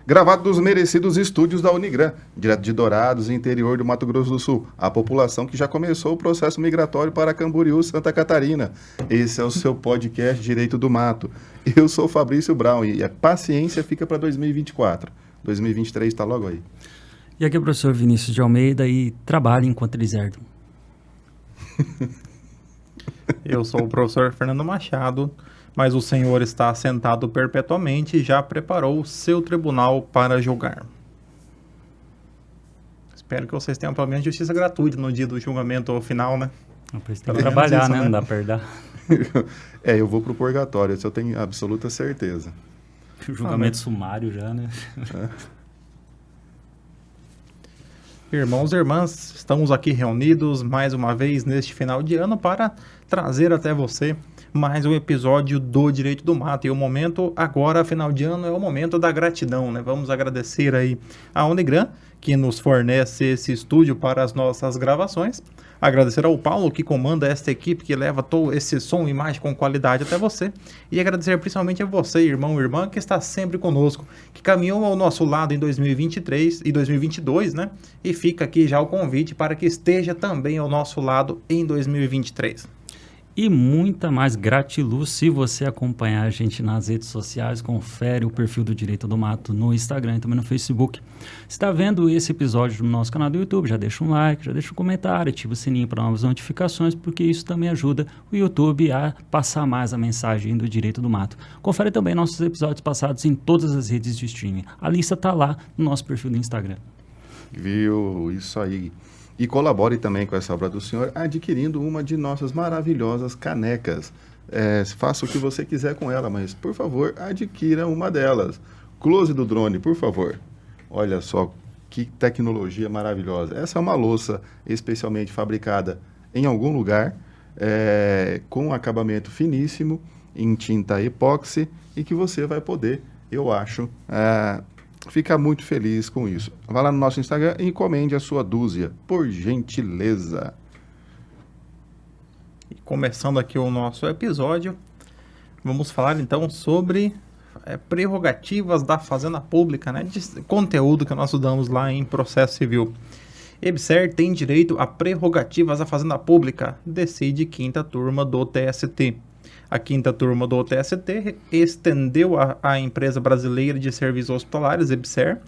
Gravado dos merecidos estúdios da Unigran, direto de Dourados, interior do Mato Grosso do Sul. A população que já começou o processo migratório para Camboriú, Santa Catarina. Esse é o seu podcast Direito do Mato. Eu sou Fabrício Brown e a paciência fica para 2024. 2023 está logo aí. E aqui é o professor Vinícius de Almeida e trabalho enquanto eles herdam. Eu sou o professor Fernando Machado, mas o senhor está sentado perpetuamente e já preparou o seu tribunal para julgar. Espero que vocês tenham pelo menos justiça gratuita no dia do julgamento final, né? Não precisa trabalhar, isso, né? né? Não dá pra herdar. Eu vou pro purgatório, isso eu tenho absoluta certeza. O julgamento sumário já, né? Irmãos e irmãs, estamos aqui reunidos mais uma vez neste final de ano para trazer até você mais um episódio do Direito do Mato. E o momento agora, final de ano, é o momento da gratidão, né? Vamos agradecer aí a Unigran, que nos fornece esse estúdio para as nossas gravações. Agradecer ao Paulo, que comanda esta equipe, que leva todo esse som e imagem com qualidade até você. E agradecer principalmente a você, irmão e irmã, que está sempre conosco, que caminhou ao nosso lado em 2023 e 2022, né? E fica aqui já o convite para que esteja também ao nosso lado em 2023. E muita mais gratiluz se você acompanhar a gente nas redes sociais, confere o perfil do Direito do Mato no Instagram e também no Facebook. Se está vendo esse episódio no nosso canal do YouTube, já deixa um like, já deixa um comentário, ativa o sininho para novas notificações, porque isso também ajuda o YouTube a passar mais a mensagem do Direito do Mato. Confere também nossos episódios passados em todas as redes de streaming. A lista está lá no nosso perfil do Instagram. Viu? Isso aí. E colabore também com essa obra do senhor adquirindo uma de nossas maravilhosas canecas. Faça o que você quiser com ela, mas, por favor, adquira uma delas. Close do drone, por favor. Olha só que tecnologia maravilhosa. Essa é uma louça especialmente fabricada em algum lugar, com acabamento finíssimo, em tinta epóxi, e que você vai poder, eu acho, ficar muito feliz com isso. Vá lá no nosso Instagram e encomende a sua dúzia, por gentileza. E começando aqui o nosso episódio, vamos falar então sobre prerrogativas da Fazenda Pública, né? De conteúdo que nós estudamos lá em processo civil. EBSER tem direito a prerrogativas da Fazenda Pública, decide quinta turma do TST. A quinta turma do TST estendeu à Empresa Brasileira de Serviços Hospitalares, EBSER,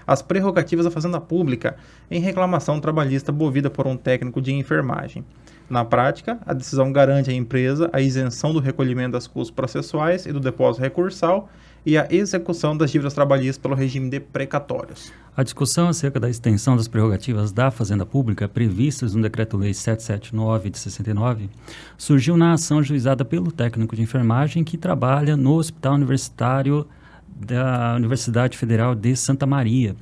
as prerrogativas da Fazenda Pública em reclamação trabalhista movida por um técnico de enfermagem. Na prática, a decisão garante à empresa a isenção do recolhimento das custas processuais e do depósito recursal e a execução das dívidas trabalhistas pelo regime de precatórios. A discussão acerca da extensão das prerrogativas da Fazenda Pública previstas no Decreto-Lei 779 de 69 surgiu na ação ajuizada pelo técnico de enfermagem que trabalha no Hospital Universitário da Universidade Federal de Santa Maria.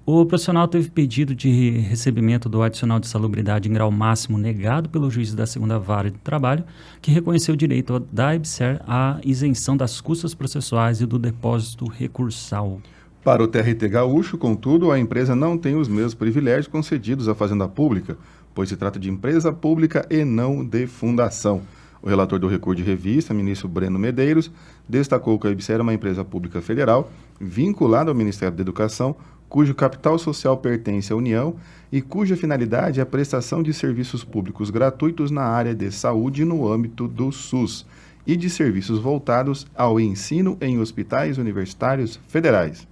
O profissional teve pedido de recebimento do adicional de salubridade em grau máximo negado pelo juiz da segunda vara de trabalho, que reconheceu o direito da EBSER à isenção das custas processuais e do depósito recursal. Para o TRT Gaúcho, contudo, a empresa não tem os mesmos privilégios concedidos à Fazenda Pública, pois se trata de empresa pública e não de fundação. O relator do recurso de revista, ministro Breno Medeiros, destacou que a EBSER é uma empresa pública federal vinculada ao Ministério da Educação, cujo capital social pertence à União e cuja finalidade é a prestação de serviços públicos gratuitos na área de saúde no âmbito do SUS e de serviços voltados ao ensino em hospitais universitários federais.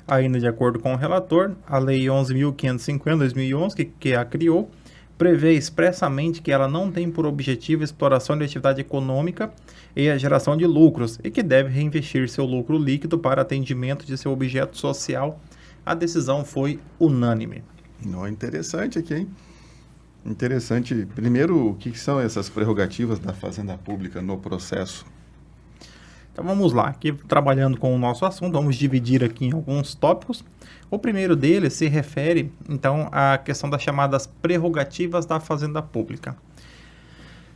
Ainda de acordo com o relator, a Lei 11.550/2011, que a criou, prevê expressamente que ela não tem por objetivo a exploração de atividade econômica e a geração de lucros e que deve reinvestir seu lucro líquido para atendimento de seu objeto social. A decisão foi unânime. Interessante aqui, hein? Interessante. Primeiro, o que são essas prerrogativas da Fazenda Pública no processo? Então vamos lá, aqui trabalhando com o nosso assunto, vamos dividir aqui em alguns tópicos. O primeiro deles se refere, então, à questão das chamadas prerrogativas da Fazenda Pública.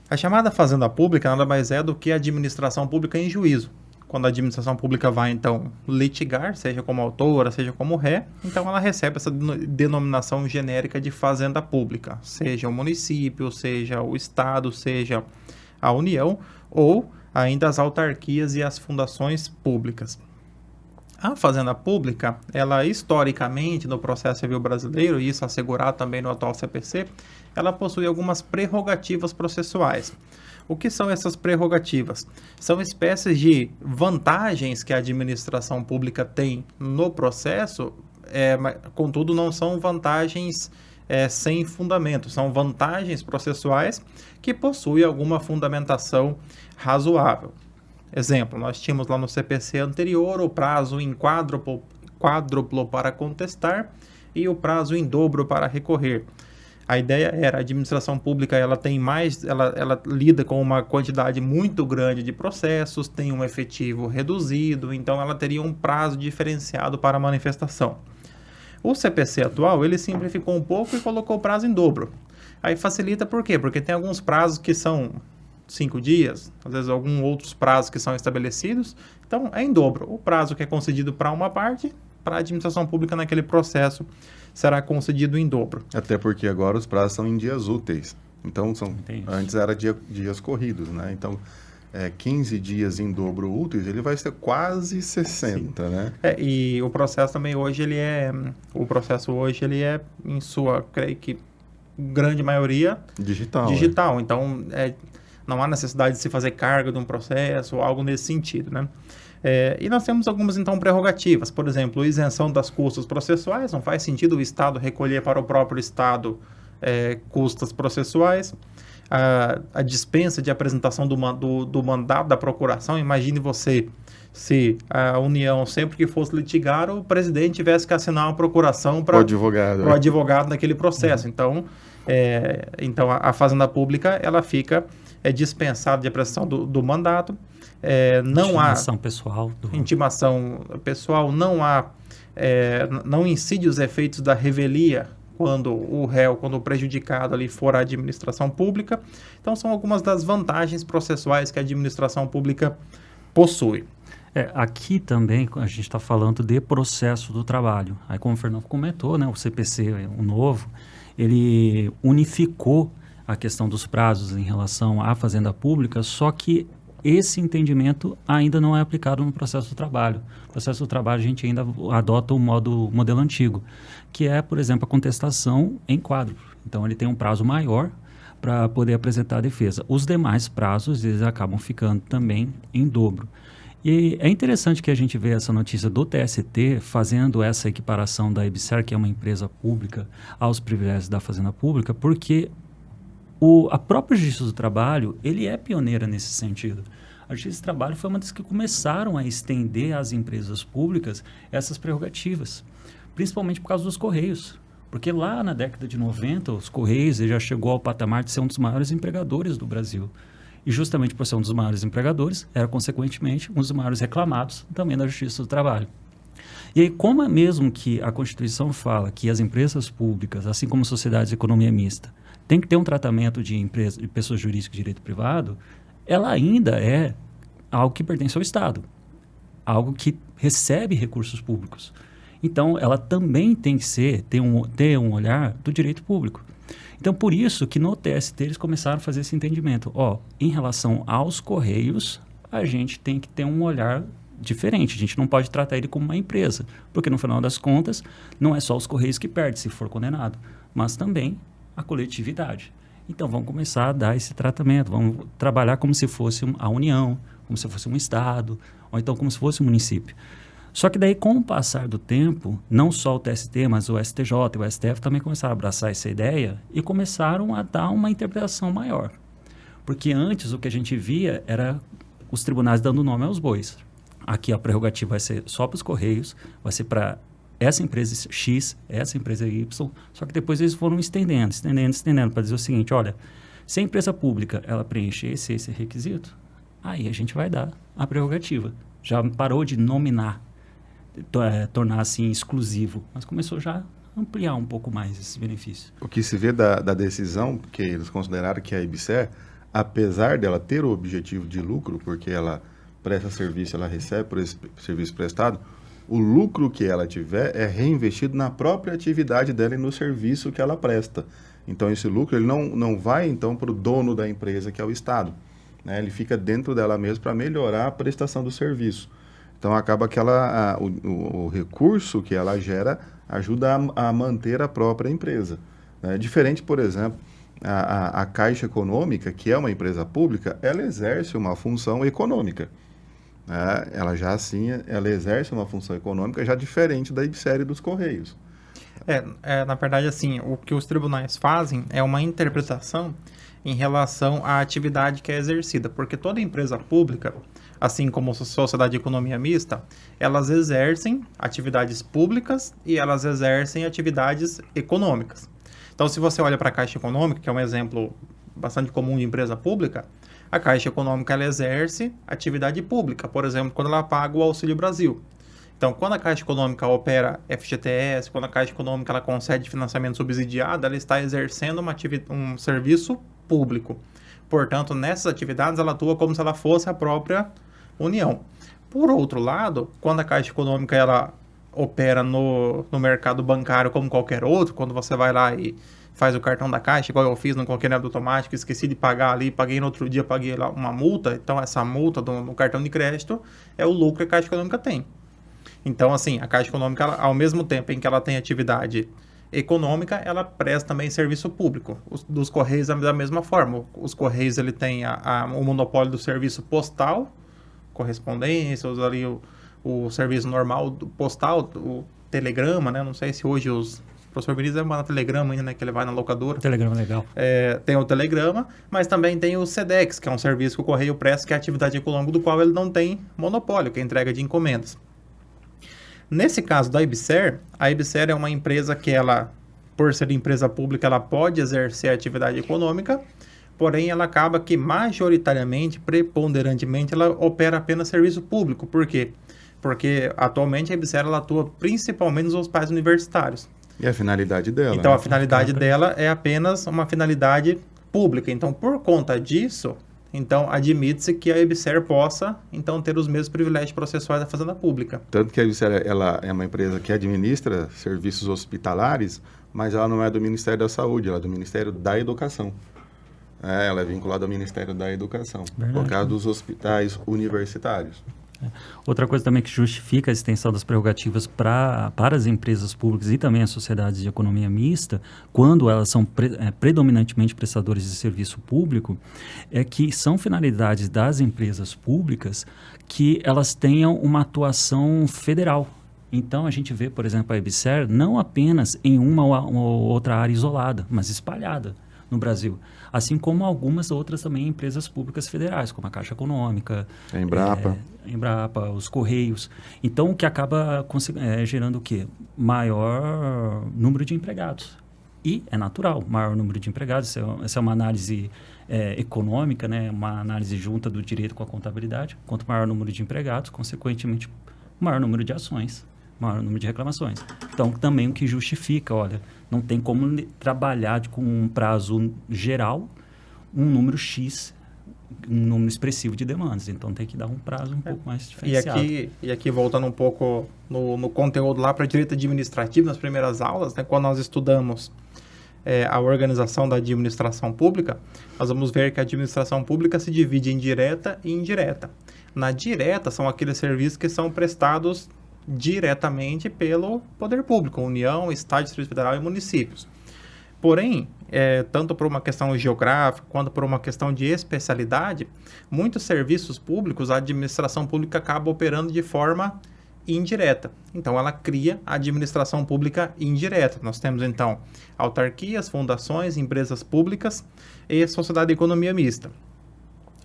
A chamada Fazenda Pública nada mais é do que a administração pública em juízo. Quando a administração pública vai, então, litigar, seja como autora, seja como ré, então ela recebe essa denominação genérica de fazenda pública, seja o município, seja o estado, seja a União, ou ainda as autarquias e as fundações públicas. A fazenda pública, ela historicamente no processo civil brasileiro, e isso assegurado também no atual CPC, ela possui algumas prerrogativas processuais. O que são essas prerrogativas? São espécies de vantagens que a administração pública tem no processo, contudo não são vantagens sem fundamento, são vantagens processuais que possuem alguma fundamentação razoável. Exemplo, nós tínhamos lá no CPC anterior o prazo em quádruplo para contestar e o prazo em dobro para recorrer. A ideia era a administração pública, ela lida com uma quantidade muito grande de processos, tem um efetivo reduzido, então ela teria um prazo diferenciado para manifestação. O CPC atual, ele simplificou um pouco e colocou o prazo em dobro. Aí facilita por quê? Porque tem alguns prazos que são 5 dias, às vezes alguns outros prazos que são estabelecidos, então é em dobro. O prazo que é concedido para uma parte, para a administração pública naquele processo, será concedido em dobro. Até porque agora os prazos são em dias úteis. Então, antes era dias corridos, né? Então, 15 dias em dobro úteis, ele vai ser quase 60, sim, né? E o processo também hoje, ele é em sua, creio que, grande maioria digital. Então, não há necessidade de se fazer carga de um processo ou algo nesse sentido, né? E nós temos algumas, então, prerrogativas. Por exemplo, isenção das custas processuais. Não faz sentido o Estado recolher para o próprio Estado custas processuais. A dispensa de apresentação do mandato da procuração. Imagine você, se a União, sempre que fosse litigar, o presidente tivesse que assinar uma procuração para o advogado naquele processo. Então, a Fazenda Pública, ela fica dispensada de apresentação do mandato. Intimação pessoal, não incide os efeitos da revelia quando o prejudicado ali for a administração pública. Então, são algumas das vantagens processuais que a administração pública possui. Aqui também a gente está falando de processo do trabalho. Aí, como o Fernando comentou, né, o CPC, o novo, ele unificou a questão dos prazos em relação à fazenda pública, só que esse entendimento ainda não é aplicado no processo do trabalho. No processo do trabalho, a gente ainda adota o modelo antigo, que é, por exemplo, a contestação em quádruplo. Então, ele tem um prazo maior para poder apresentar a defesa. Os demais prazos, eles acabam ficando também em dobro. E é interessante que a gente vê essa notícia do TST fazendo essa equiparação da EBSER, que é uma empresa pública, aos privilégios da fazenda pública, porque a própria Justiça do Trabalho, ele é pioneira nesse sentido. A Justiça do Trabalho foi uma das que começaram a estender às empresas públicas essas prerrogativas, principalmente por causa dos Correios. Porque lá na década de 90, os Correios já chegou ao patamar de ser um dos maiores empregadores do Brasil. E justamente por ser um dos maiores empregadores, era consequentemente um dos maiores reclamados também da Justiça do Trabalho. E aí, como é mesmo que a Constituição fala que as empresas públicas, assim como sociedades de economia mista, tem que ter um tratamento de pessoas jurídicas de direito privado, ela ainda é algo que pertence ao Estado, algo que recebe recursos públicos. Então, ela também tem que ter um olhar do direito público. Então, por isso que no TST eles começaram a fazer esse entendimento. Em relação aos Correios, a gente tem que ter um olhar diferente. A gente não pode tratar ele como uma empresa, porque no final das contas, não é só os Correios que perdem se for condenado, mas também a coletividade. Então, vamos começar a dar esse tratamento, vamos trabalhar como se fosse a União, como se fosse um Estado, ou então como se fosse um município. Só que daí, com o passar do tempo, não só o TST, mas o STJ e o STF também começaram a abraçar essa ideia e começaram a dar uma interpretação maior. Porque antes o que a gente via era os tribunais dando nome aos bois. Aqui a prerrogativa vai ser só para os Correios, vai ser para essa empresa X, essa empresa Y, só que depois eles foram estendendo, para dizer o seguinte, olha, se a empresa pública ela preenche esse requisito, aí a gente vai dar a prerrogativa. Já parou de nominar, tornar assim exclusivo, mas começou já a ampliar um pouco mais esse benefício. O que se vê da decisão, que eles consideraram que a EBSER, apesar dela ter o objetivo de lucro, porque ela presta serviço, ela recebe por esse serviço prestado, o lucro que ela tiver é reinvestido na própria atividade dela e no serviço que ela presta. Então, esse lucro ele não vai, então, para o dono da empresa, que é o Estado. Né? Ele fica dentro dela mesmo para melhorar a prestação do serviço. Então, acaba que o recurso que ela gera ajuda a manter a própria empresa. Né? Diferente, por exemplo, a Caixa Econômica, que é uma empresa pública, ela exerce uma função econômica. Né? Ela exerce uma função econômica já diferente da IBSER e dos Correios. Na verdade, assim, o que os tribunais fazem é uma interpretação em relação à atividade que é exercida, porque toda empresa pública, assim como a sociedade de economia mista, elas exercem atividades públicas e elas exercem atividades econômicas. Então, se você olha para a Caixa Econômica, que é um exemplo bastante comum de empresa pública, a Caixa Econômica ela exerce atividade pública, por exemplo, quando ela paga o Auxílio Brasil. Então, quando a Caixa Econômica opera FGTS, quando a Caixa Econômica ela concede financiamento subsidiado, ela está exercendo um serviço público. Portanto, nessas atividades, ela atua como se ela fosse a própria União. Por outro lado, quando a Caixa Econômica ela opera no mercado bancário como qualquer outro, quando você vai lá e faz o cartão da Caixa, igual eu fiz, não coloquei no automático, esqueci de pagar ali, paguei no outro dia, paguei lá uma multa, então essa multa no cartão de crédito é o lucro que a Caixa Econômica tem. Então, assim, a Caixa Econômica, ao mesmo tempo em que ela tem atividade econômica, ela presta também serviço público. Dos Correios, da mesma forma. Os Correios, ele tem o monopólio do serviço postal, correspondência, ali o serviço normal do postal, o telegrama, né? Não sei se hoje o professor Vinícius vai mandar telegrama ainda, né? Que ele vai na locadora. Telegrama legal. Tem o telegrama, mas também tem o SEDEX, que é um serviço que o Correio presta, que é a atividade econômica do qual ele não tem monopólio, que é a entrega de encomendas. Nesse caso da IBSER, a IBSER é uma empresa que ela, por ser empresa pública, ela pode exercer atividade econômica, porém ela acaba que majoritariamente, preponderantemente, ela opera apenas serviço público. Por quê? Porque atualmente a IBSER ela atua principalmente nos hospitais universitários. E a finalidade dela? Então, né? a finalidade dela é apenas uma finalidade pública. Então, por conta disso, então admite-se que a IBSER possa então ter os mesmos privilégios processuais da Fazenda Pública. Tanto que a IBSER ela é uma empresa que administra serviços hospitalares, mas ela não é do Ministério da Saúde, ela é do Ministério da Educação. Ela é vinculada ao Ministério da Educação, por causa dos hospitais universitários. Outra coisa também que justifica a extensão das prerrogativas para as empresas públicas e também as sociedades de economia mista, quando elas são predominantemente prestadores de serviço público, é que são finalidades das empresas públicas que elas tenham uma atuação federal. Então, a gente vê, por exemplo, a IBSER não apenas em uma ou outra área isolada, mas espalhada no Brasil. Assim como algumas outras também empresas públicas federais, como a Caixa Econômica, a Embrapa. Os Correios. Então, o que acaba gerando o quê? Maior número de empregados. E é natural, maior número de empregados. Essa é uma análise econômica, né? Uma análise junta do direito com a contabilidade. Quanto maior o número de empregados, consequentemente, maior número de ações, maior número de reclamações. Então, também o que justifica, olha, não tem como trabalhar com um prazo geral, um número X, um número expressivo de demandas. Então, tem que dar um prazo um pouco mais diferenciado. E aqui voltando um pouco no conteúdo lá para direito administrativo, nas primeiras aulas, né, quando nós estudamos a organização da administração pública, nós vamos ver que a administração pública se divide em direta e indireta. Na direta, são aqueles serviços que são prestados diretamente pelo poder público, União, Estado, Distrito Federal e municípios. Porém, tanto por uma questão geográfica quanto por uma questão de especialidade, muitos serviços públicos, a administração pública acaba operando de forma indireta. Então, ela cria a administração pública indireta. Nós temos, então, autarquias, fundações, empresas públicas e sociedade de economia mista.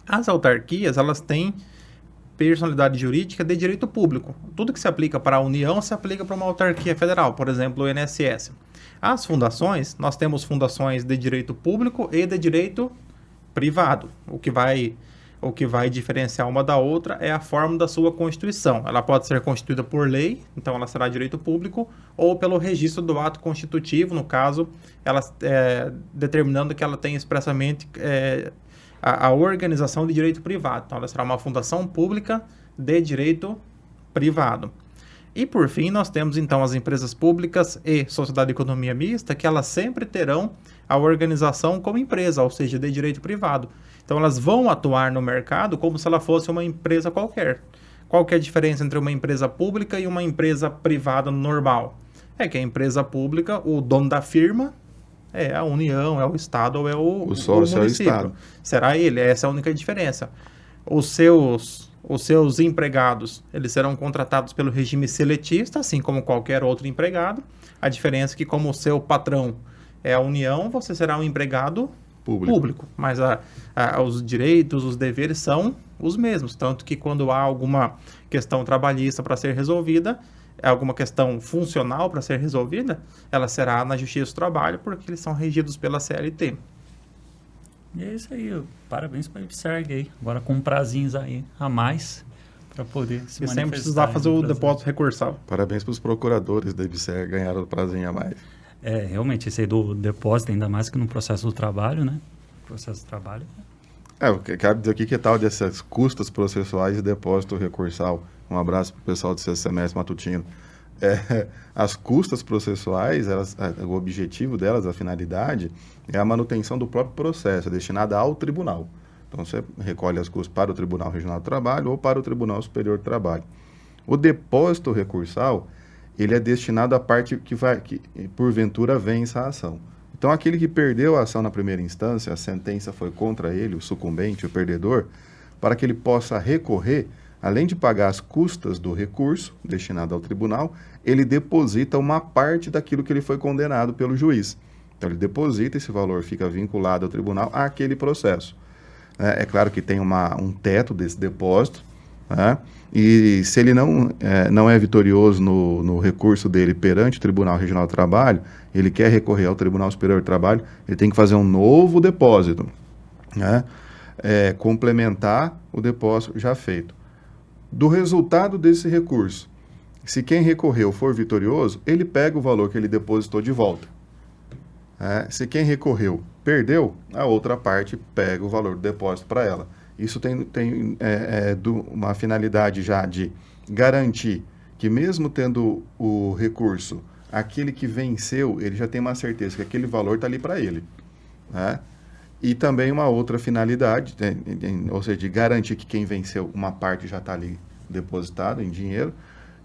As autarquias, elas têm personalidade jurídica de direito público. Tudo que se aplica para a União se aplica para uma autarquia federal, por exemplo, o INSS. As fundações, nós temos fundações de direito público e de direito privado. O que vai diferenciar uma da outra é a forma da sua constituição. Ela pode ser constituída por lei, então ela será direito público, ou pelo registro do ato constitutivo, no caso, ela determinando que ela tem expressamente a organização de direito privado. Então, ela será uma fundação pública de direito privado. E, por fim, nós temos, então, as empresas públicas e sociedade de economia mista, que elas sempre terão a organização como empresa, ou seja, de direito privado. Então, elas vão atuar no mercado como se ela fosse uma empresa qualquer. Qual que é a diferença entre uma empresa pública e uma empresa privada normal? É que a empresa pública, o dono da firma é a União, é o Estado ou é o sócio é o município. Estado. Será ele, essa é a única diferença. Os seus empregados, eles serão contratados pelo regime seletista, assim como qualquer outro empregado. A diferença é que, como o seu patrão é a União, você será um empregado público. Mas os direitos, os deveres são os mesmos. Tanto que quando há alguma questão trabalhista para ser resolvida, alguma questão funcional para ser resolvida, ela será na Justiça do Trabalho, porque eles são regidos pela CLT. E é isso aí, parabéns para a IBSERG aí, agora com prazinhos aí a mais para poder se manifestar. E sem precisar fazer o depósito recursal. Parabéns para os procuradores da IBSERG, ganharam o prazinho a mais. Realmente, esse aí do depósito, ainda mais que no processo do trabalho, né? Processo do trabalho. O que cabe dizer aqui que tal dessas custas processuais e depósito recursal. Um abraço para o pessoal do sexto semestre matutino. As custas processuais, o objetivo delas, a finalidade, é a manutenção do próprio processo, destinada ao tribunal. Então, você recolhe as custas para o Tribunal Regional do Trabalho ou para o Tribunal Superior do Trabalho. O depósito recursal, ele é destinado à parte que porventura vença a ação. Então, aquele que perdeu a ação na primeira instância, a sentença foi contra ele, o sucumbente, o perdedor, para que ele possa recorrer, além de pagar as custas do recurso destinado ao tribunal, ele deposita uma parte daquilo que ele foi condenado pelo juiz. Então, ele deposita, esse valor fica vinculado ao tribunal àquele processo. É claro que tem um teto desse depósito, né? E se ele não é vitorioso no recurso dele perante o Tribunal Regional do Trabalho, ele quer recorrer ao Tribunal Superior do Trabalho, ele tem que fazer um novo depósito, né? Complementar o depósito já feito. Do resultado desse recurso, se quem recorreu for vitorioso, ele pega o valor que ele depositou de volta. Se quem recorreu perdeu, a outra parte pega o valor do depósito para ela. Isso tem uma finalidade já de garantir que, mesmo tendo o recurso, aquele que venceu, ele já tem uma certeza que aquele valor está ali para ele, né? E também uma outra finalidade, ou seja, de garantir que quem venceu, uma parte já está ali depositada em dinheiro,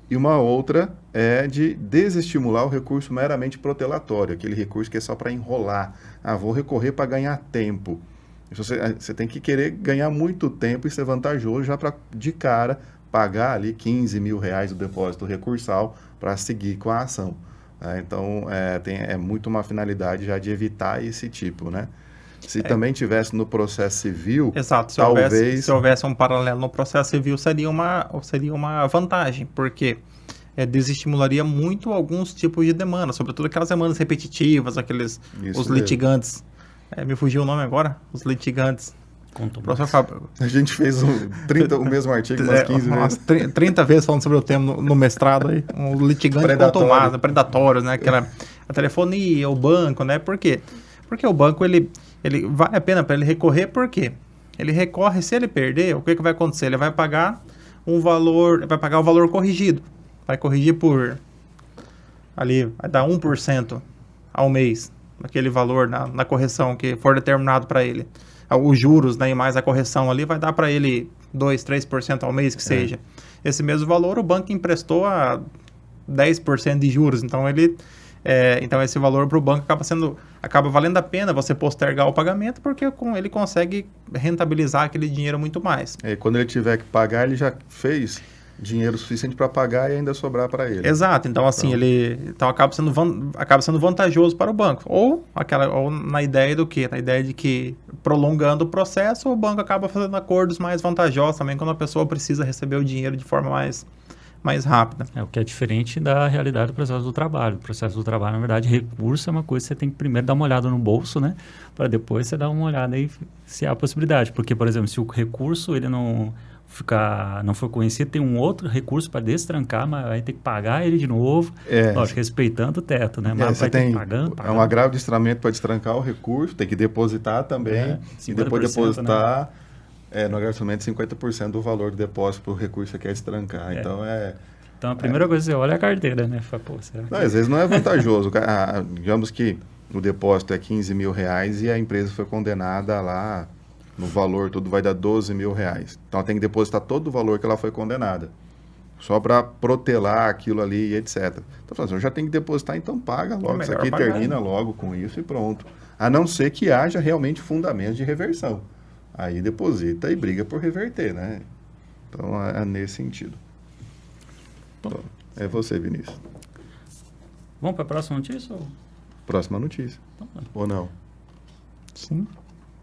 e uma outra é de desestimular o recurso meramente protelatório, aquele recurso que é só para enrolar. Vou recorrer para ganhar tempo. Você tem que querer ganhar muito tempo e ser vantajoso já para, de cara, pagar ali R$15 mil o depósito recursal para seguir com a ação. Então, é muito uma finalidade já de evitar esse tipo, né? Se também tivesse no processo civil, exato, se houvesse um paralelo no processo civil, seria uma vantagem, porque desestimularia muito alguns tipos de demandas, sobretudo aquelas demandas repetitivas, os litigantes. Me fugiu o nome agora? Os litigantes. A gente fez o mesmo artigo umas 15 vezes. 30 vezes falando sobre o tema no mestrado aí. Um litigante predatório, né? A telefonia, o banco, né? Por quê? Porque o banco, ele vale a pena para ele recorrer, por quê? Ele recorre, se ele perder, o que vai acontecer? Ele vai pagar o valor corrigido. Vai corrigir vai dar 1% ao mês, aquele valor na correção que for determinado para ele. Os juros, né, e mais a correção ali, vai dar para ele 2%, 3% ao mês que seja. Esse mesmo valor o banco emprestou a 10% de juros, então então esse valor para o banco acaba valendo a pena você postergar o pagamento, porque ele consegue rentabilizar aquele dinheiro muito mais. Quando ele tiver que pagar, ele já fez dinheiro suficiente para pagar e ainda sobrar para ele. Exato, então assim, acaba sendo vantajoso para o banco. Ou na ideia do quê? Na ideia de que, prolongando o processo, o banco acaba fazendo acordos mais vantajosos também, quando a pessoa precisa receber o dinheiro de forma mais rápida. O que é diferente da realidade do processo do trabalho. O processo do trabalho, na verdade, recurso é uma coisa que você tem que primeiro dar uma olhada no bolso, né? Para depois você dar uma olhada aí se há possibilidade. Porque, por exemplo, se o recurso ele não for conhecido, tem um outro recurso para destrancar, mas vai ter que pagar ele de novo, lógico, respeitando o teto, né? Mas vai ter que pagar. É um agravo de estramento para destrancar o recurso, tem que depositar também, e depois depositar, no agravamento 50% do valor do depósito para o recurso que quer destrancar. Então, a primeira coisa que você olha é a carteira, né? Fala, às vezes não é vantajoso. Digamos que o depósito é R$15 mil e a empresa foi condenada lá no valor, tudo vai dar R$12.000. Então ela tem que depositar todo o valor que ela foi condenada. Só para protelar aquilo ali e etc. Então, falando assim, eu já tenho que depositar, então paga logo. Isso aqui pagar, termina logo com isso e pronto. A não ser que haja realmente fundamentos de reversão. Aí deposita e briga por reverter, né? Então é nesse sentido. Então, é você, Vinícius. Vamos para a próxima notícia? Ou... Próxima notícia. Então, Ou não? Sim.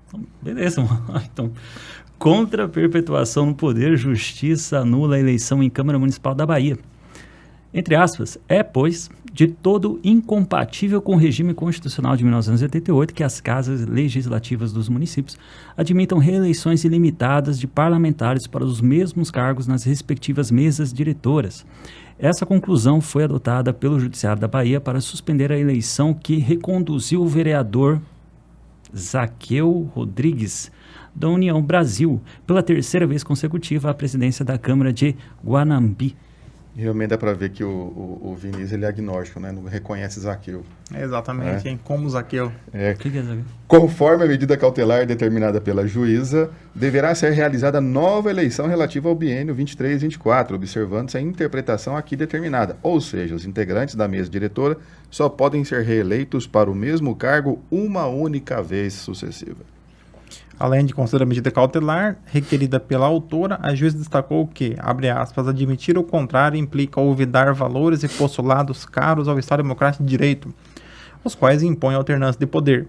então, beleza, mano. Então, contra a perpetuação no poder, Justiça anula a eleição em Câmara Municipal da Bahia. Entre aspas, é, pois, de todo incompatível com o regime constitucional de 1988 que as casas legislativas dos municípios admitam reeleições ilimitadas de parlamentares para os mesmos cargos nas respectivas mesas diretoras. Essa conclusão foi adotada pelo Judiciário da Bahia para suspender a eleição que reconduziu o vereador Zaqueu Rodrigues, da União Brasil, pela terceira vez consecutiva à presidência da Câmara de Guanambi. Realmente dá para ver que o Vinícius ele é agnóstico, né? Não reconhece Zaqueu. Exatamente, hein? Como Zaqueu. O que é Zaqueu? Conforme a medida cautelar determinada pela juíza, deverá ser realizada nova eleição relativa ao biênio 23-24, observando-se a interpretação aqui determinada. Ou seja, os integrantes da mesa diretora só podem ser reeleitos para o mesmo cargo uma única vez sucessiva. Além de considerar a medida cautelar requerida pela autora, a juíza destacou que, abre aspas, admitir o contrário implica olvidar valores e postulados caros ao Estado Democrático de Direito, os quais impõem alternância de poder,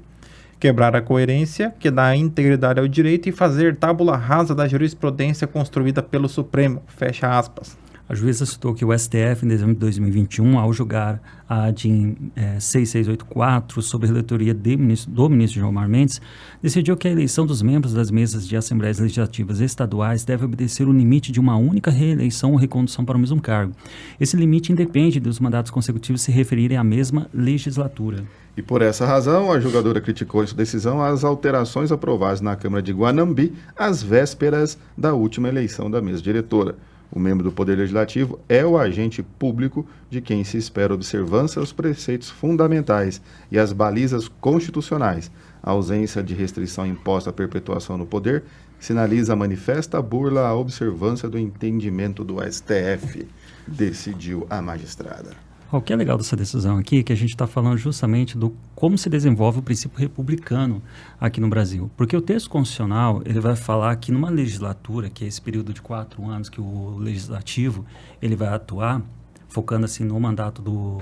quebrar a coerência que dá integridade ao direito e fazer tábula rasa da jurisprudência construída pelo Supremo, fecha aspas. A juíza citou que o STF, em dezembro de 2021, ao julgar a DIN 6684 sobre a relatoria do ministro Gilmar Mendes, decidiu que a eleição dos membros das mesas de assembleias legislativas estaduais deve obedecer o limite de uma única reeleição ou recondução para o mesmo cargo. Esse limite independe dos mandatos consecutivos se referirem à mesma legislatura. E por essa razão, a julgadora criticou em sua decisão as alterações aprovadas na Câmara de Guanambi às vésperas da última eleição da mesa diretora. O membro do Poder Legislativo é o agente público de quem se espera observância aos preceitos fundamentais e às balizas constitucionais. A ausência de restrição imposta à perpetuação no poder sinaliza a manifesta burla à observância do entendimento do STF, decidiu a magistrada. O que é legal dessa decisão aqui é que a gente está falando justamente do como se desenvolve o princípio republicano aqui no Brasil. Porque o texto constitucional, ele vai falar que numa legislatura, que é esse período de 4 anos que o legislativo ele vai atuar, focando assim no mandato do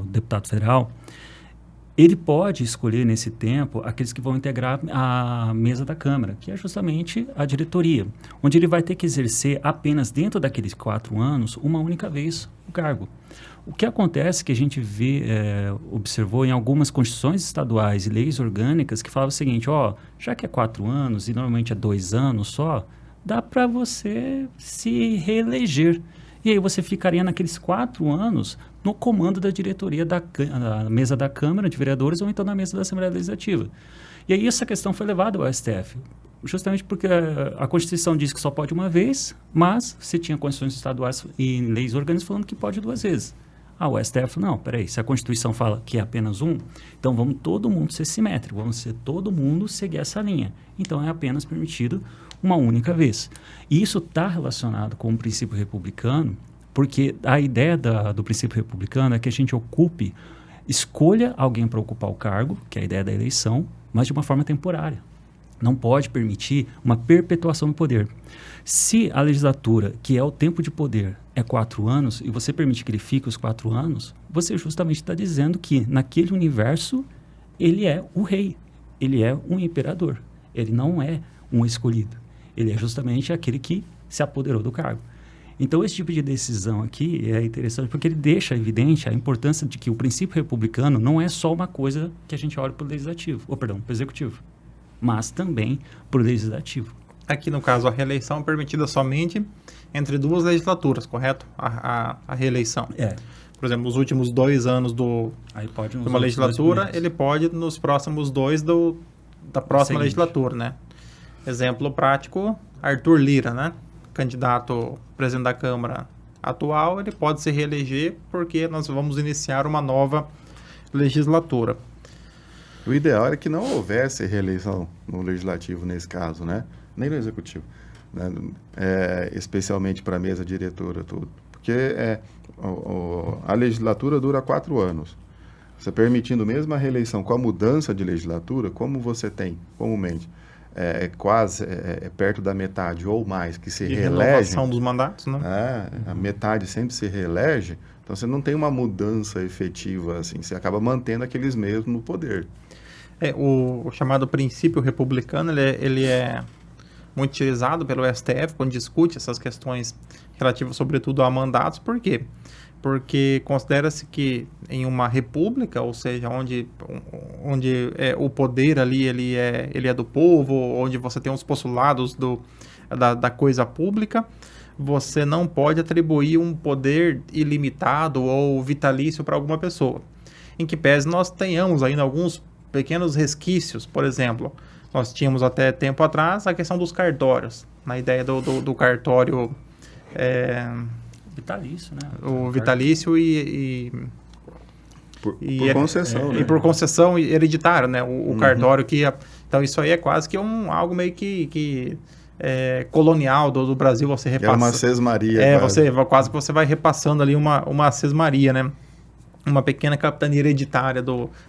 deputado federal, ele pode escolher nesse tempo aqueles que vão integrar a mesa da Câmara, que é justamente a diretoria, onde ele vai ter que exercer apenas dentro daqueles 4 anos uma única vez o cargo. O que acontece que a gente observou em algumas constituições estaduais e leis orgânicas que falavam o seguinte, já que é 4 anos e normalmente é 2 anos só, dá para você se reeleger. E aí você ficaria naqueles 4 anos no comando da diretoria da mesa da Câmara de Vereadores ou então na mesa da Assembleia Legislativa. E aí essa questão foi levada ao STF, justamente porque a Constituição diz que só pode uma vez, mas você tinha constituições estaduais e leis orgânicas falando que pode 2 vezes. O STF, não, peraí, se a Constituição fala que é apenas um, então vamos todo mundo ser simétrico, vamos todo mundo seguir essa linha. Então é apenas permitido uma única vez. E isso está relacionado com o princípio republicano, porque a ideia do princípio republicano é que a gente escolha alguém para ocupar o cargo, que é a ideia da eleição, mas de uma forma temporária. Não pode permitir uma perpetuação do poder. Se a legislatura, que é o tempo de poder, é 4 anos, e você permite que ele fique os 4 anos, você justamente está dizendo que, naquele universo, ele é o rei, ele é um imperador, ele não é um escolhido. Ele é justamente aquele que se apoderou do cargo. Então, esse tipo de decisão aqui é interessante porque ele deixa evidente a importância de que o princípio republicano não é só uma coisa que a gente olha para o legislativo, para o executivo, mas também para o legislativo. Aqui, no caso, a reeleição é permitida somente entre 2 legislaturas, correto? A reeleição. Por exemplo, nos últimos 2 anos de uma legislatura, ele pode nos próximos 2 da próxima legislatura, né? Exemplo prático, Arthur Lira, né? Candidato presidente da Câmara atual, ele pode se reeleger porque nós vamos iniciar uma nova legislatura. O ideal era que não houvesse reeleição no legislativo nesse caso, né? Nem no executivo, né? Especialmente para a mesa diretora, tudo. Porque a legislatura dura 4 anos. Você permitindo mesmo a reeleição com a mudança de legislatura, como você tem comumente quase perto da metade ou mais que se reelegem. Renovação dos mandatos, né? A metade sempre se reelege, então você não tem uma mudança efetiva, assim, você acaba mantendo aqueles mesmos no poder. O chamado princípio republicano, ele é muito utilizado pelo STF quando discute essas questões relativas, sobretudo, a mandatos. Por quê? Porque considera-se que em uma república, ou seja, onde o poder ali ele é do povo, onde você tem os postulados da coisa pública, você não pode atribuir um poder ilimitado ou vitalício para alguma pessoa. Em que pese nós tenhamos ainda alguns pequenos resquícios. Por exemplo, nós tínhamos até tempo atrás a questão dos cartórios, na ideia do cartório... vitalício, né? O vitalício por concessão, né? E por concessão hereditária, né? O cartório que... Então, isso aí é quase que algo meio que colonial do Brasil, você repassa... É uma sesmaria. Quase que você vai repassando ali uma sesmaria, né? Uma pequena capitania hereditária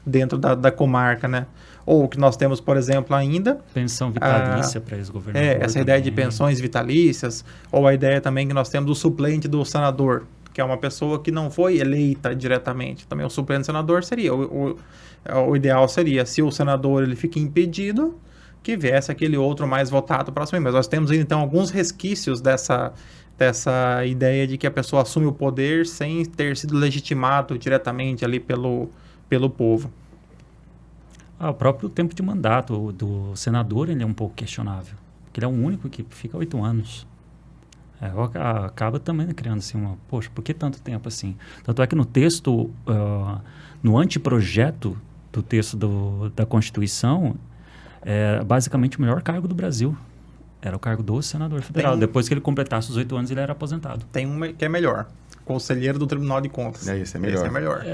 dentro da comarca, né? Ou o que nós temos, por exemplo, ainda... Pensão vitalícia para ex-governador. Essa ideia de pensões vitalícias, ou a ideia também que nós temos do suplente do senador, que é uma pessoa que não foi eleita diretamente. Também o suplente do senador seria... O ideal seria, se o senador ele fica impedido, que viesse aquele outro mais votado para assumir. Mas nós temos, então, alguns resquícios dessa ideia de que a pessoa assume o poder sem ter sido legitimado diretamente ali pelo povo. O próprio tempo de mandato do senador ele é um pouco questionável, porque ele é o único que fica 8 anos. Acaba também criando assim poxa, por que tanto tempo assim? Tanto é que no texto, no anteprojeto do texto da Constituição, é basicamente o melhor cargo do Brasil. Era o cargo do senador federal. Depois que ele completasse os 8 anos, ele era aposentado. Tem um que é melhor. Conselheiro do Tribunal de Contas. Esse é melhor. Esse é melhor.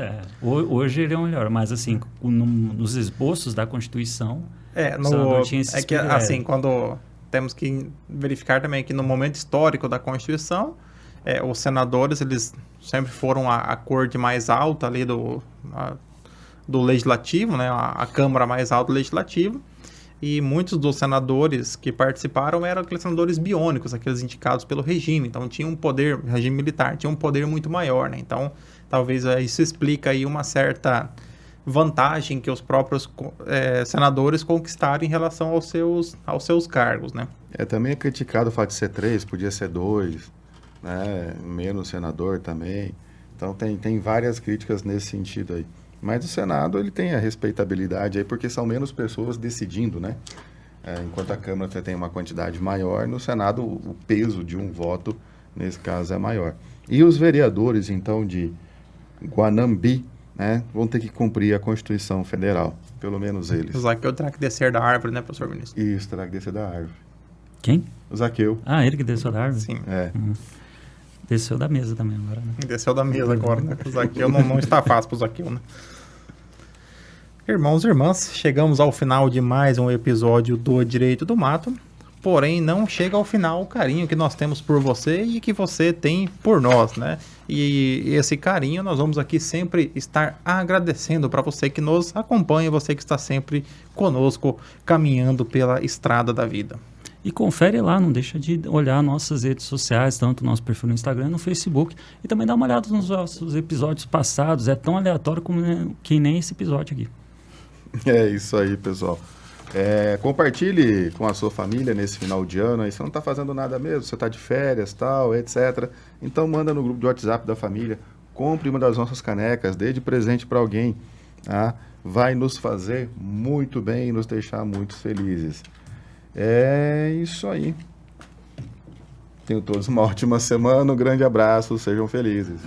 Hoje ele é o melhor, mas assim, nos esboços da Constituição, o senador tinha esse assim, quando temos que verificar também que no momento histórico da Constituição, os senadores, eles sempre foram a corte mais alta ali do Legislativo, né? A Câmara mais alta do Legislativo. E muitos dos senadores que participaram eram aqueles senadores biônicos, aqueles indicados pelo regime. Então, tinha um poder, regime militar, tinha um poder muito maior, né? Então, talvez isso explica aí uma certa vantagem que os próprios senadores conquistaram em relação aos seus cargos, né? Também é criticado o fato de ser 3, podia ser 2, né? Menos senador também. Então, tem várias críticas nesse sentido aí. Mas o Senado, ele tem a respeitabilidade aí, porque são menos pessoas decidindo, né? Enquanto a Câmara você tem uma quantidade maior, no Senado o peso de um voto, nesse caso, é maior. E os vereadores, então, de Guanambi, né, vão ter que cumprir a Constituição Federal, pelo menos eles. O Zaqueu terá que descer da árvore, né, professor ministro? Isso, terá que descer da árvore. Quem? O Zaqueu. Ele que desceu da árvore? Sim. Desceu da mesa também agora, né? Desceu da mesa agora, né? O Zaqueu não está fácil pro Zaqueu, né? Irmãos e irmãs, chegamos ao final de mais um episódio do Direito do Mato, porém não chega ao final o carinho que nós temos por você e que você tem por nós, né? E esse carinho nós vamos aqui sempre estar agradecendo para você que nos acompanha, você que está sempre conosco caminhando pela estrada da vida. E confere lá, não deixa de olhar nossas redes sociais, tanto o nosso perfil no Instagram e no Facebook. E também dá uma olhada nos nossos episódios passados. É tão aleatório que nem esse episódio aqui. É isso aí, pessoal. Compartilhe com a sua família nesse final de ano. Aí você não está fazendo nada mesmo, você está de férias, tal, etc. Então manda no grupo de WhatsApp da família. Compre uma das nossas canecas, dê de presente para alguém. Tá? Vai nos fazer muito bem e nos deixar muito felizes. É isso aí. Tenham todos uma ótima semana, um grande abraço, sejam felizes.